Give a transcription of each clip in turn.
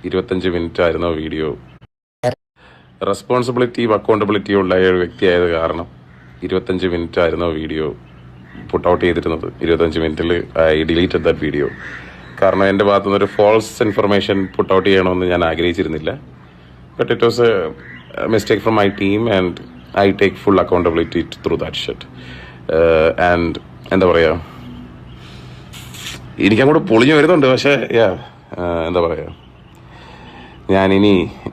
25 minute ആയിരുന്നു video. റെസ്പോൺസിബിലിറ്റിയും അക്കൗണ്ടബിലിറ്റിയും ഉള്ള ഒരു വ്യക്തിയായത് കാരണം 25 മിനിറ്റ് ആയിരുന്നു വീഡിയോ പുട്ട് ഔട്ട് ചെയ്തിരുന്നത്. 25 മിനിറ്റിൽ ഐ ഡിലീറ്റഡ് ദാറ്റ് വീഡിയോ. കാരണം എൻ്റെ ഭാഗത്തുനിന്ന് ഒരു ഫോൾസ് ഇൻഫർമേഷൻ പുട്ട് ഔട്ട് ചെയ്യണമെന്ന് ഞാൻ ആഗ്രഹിച്ചിരുന്നില്ല. But it was a mistake from my team and I take full accountability through that shit. And എന്താ പറയുക, എനിക്കങ്ങോട്ട് പൊളിഞ്ഞു വരുന്നുണ്ട്. പക്ഷേ എന്താ പറയുക,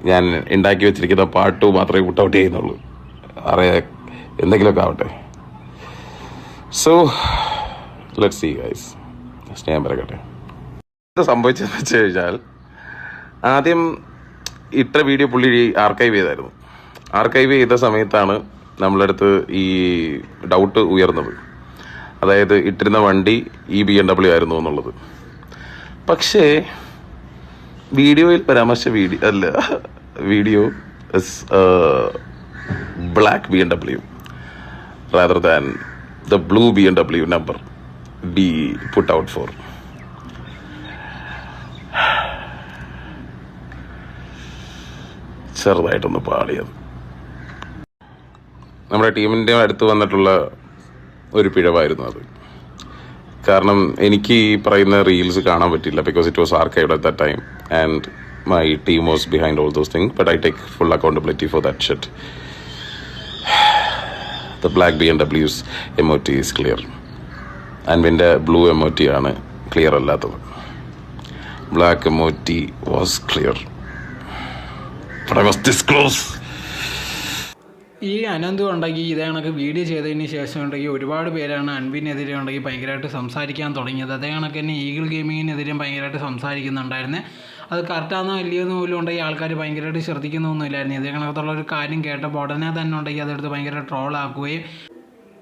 ഞാൻ ഉണ്ടാക്കി വെച്ചിരിക്കുന്ന പാർട്ട് 2 മാത്രമേ പുട്ട് ഔട്ട് ചെയ്യുന്നുള്ളൂ. എന്തെങ്കിലുമൊക്കെ ആവട്ടെ. So let's see guys. സ്നേഹം പറയട്ടെ. ഇത് സംഭവിച്ചതെന്ന് വെച്ച് കഴിഞ്ഞാൽ, ആദ്യം ഇട്ട വീഡിയോ പുള്ളി ആർക്കൈവ് ചെയ്തായിരുന്നു. ആർക്കൈവ് ചെയ്ത സമയത്താണ് നമ്മളടുത്ത് ഈ ഡൗട്ട് ഉയർന്നത്. അതായത് ഇട്ടിരുന്ന വണ്ടി ഈ BMW ആയിരുന്നു എന്നുള്ളത്. പക്ഷേ വീഡിയോയിൽ പരാമർശിച്ച video black BMW rather than the blue BMW number be put out for. ചെറുതായിട്ടൊന്ന് പാളിയത് നമ്മുടെ ടീമിൻ്റെ അടുത്ത് വന്നിട്ടുള്ള ഒരു പിഴവായിരുന്നു അത്. കാരണം എനിക്ക് ഈ പറയുന്ന റീൽസ് കാണാൻ പറ്റില്ല, because it was archived at that time and my team was behind all those things. But I take full accountability for that shit. The black BMW's MOT is clear. അൻവിൻ്റെ ബ്ലൂ MOT ആണ് clear അല്ലാത്തത്. Black MOT was clear. But I was this close. ഈ അനന്തും ഉണ്ടെങ്കിൽ ഇതേ കണക്ക് video ചെയ്തതിന് ശേഷം ഉണ്ടെങ്കിൽ ഒരുപാട് പേരാണ് അൻവിനെതിരെ ഉണ്ടെങ്കിൽ ഭയങ്കരമായിട്ട് സംസാരിക്കാൻ തുടങ്ങിയത്. അതേ കണക്ക് തന്നെ ഈഗിൾ ഗെയിമിങ്ങിനെതിരെയും ഭയങ്കരമായിട്ട് സംസാരിക്കുന്നുണ്ടായിരുന്നു. അത് കറക്റ്റാണെന്നോ ഇല്ലയെന്ന് പോലും ഉണ്ടെങ്കിൽ ആൾക്കാർ ഭയങ്കരമായിട്ട് ശ്രദ്ധിക്കുന്നൊന്നുമില്ലായിരുന്നു. ഇതേ കണക്കത്തുള്ള ഒരു കാര്യം കേട്ടപ്പോൾ ഉടനെ തന്നെ ഉണ്ടെങ്കിൽ അതെടുത്ത് ഭയങ്കര ട്രോളാക്കുകയും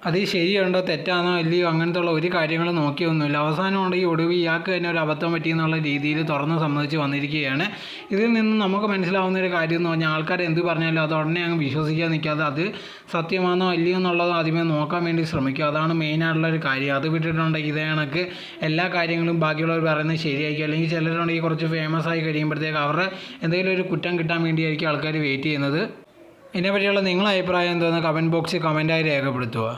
അത് ശരിയുണ്ടോ തെറ്റാണോ ഇല്ലയോ അങ്ങനത്തെ ഉള്ള ഒരു കാര്യങ്ങൾ നോക്കിയൊന്നുമില്ല. അവസാനം ഉണ്ടെങ്കിൽ ഒടുവിൽ ഇയാൾക്ക് തന്നെ ഒരു അബദ്ധം പറ്റിയെന്നുള്ള രീതിയിൽ തുറന്ന് സമ്മതിച്ച് വന്നിരിക്കുകയാണ്. ഇതിൽ നിന്ന് നമുക്ക് മനസ്സിലാവുന്ന ഒരു കാര്യം എന്ന് പറഞ്ഞാൽ, ആൾക്കാർ എന്ത് പറഞ്ഞാലും അത് ഉടനെ അങ്ങ് വിശ്വസിക്കാൻ നിൽക്കാതെ അത് സത്യമാണോ അല്ലയോ എന്നുള്ളത് ആദ്യമേ നോക്കാൻ വേണ്ടി ശ്രമിക്കുക. അതാണ് മെയിനായിട്ടുള്ളൊരു കാര്യം. അത് വിട്ടിട്ടുണ്ടെങ്കിൽ ഇതേ കണക്ക് എല്ലാ കാര്യങ്ങളും ബാക്കിയുള്ളവർ പറയുന്നത് ശരിയായിരിക്കും. അല്ലെങ്കിൽ ചിലരുണ്ടെങ്കിൽ കുറച്ച് ഫേമസ് ആയി കഴിയുമ്പോഴത്തേക്ക് അവരുടെ എന്തെങ്കിലും ഒരു കുറ്റം കിട്ടാൻ വേണ്ടിയായിരിക്കും ആൾക്കാർ വെയിറ്റ് ചെയ്യുന്നത്. ഇതിനെപ്പറ്റിയുള്ള നിങ്ങളുടെ അഭിപ്രായം എന്തോന്ന് കമൻറ്റ് ബോക്സിൽ കമൻറ്റായി രേഖപ്പെടുത്തുക.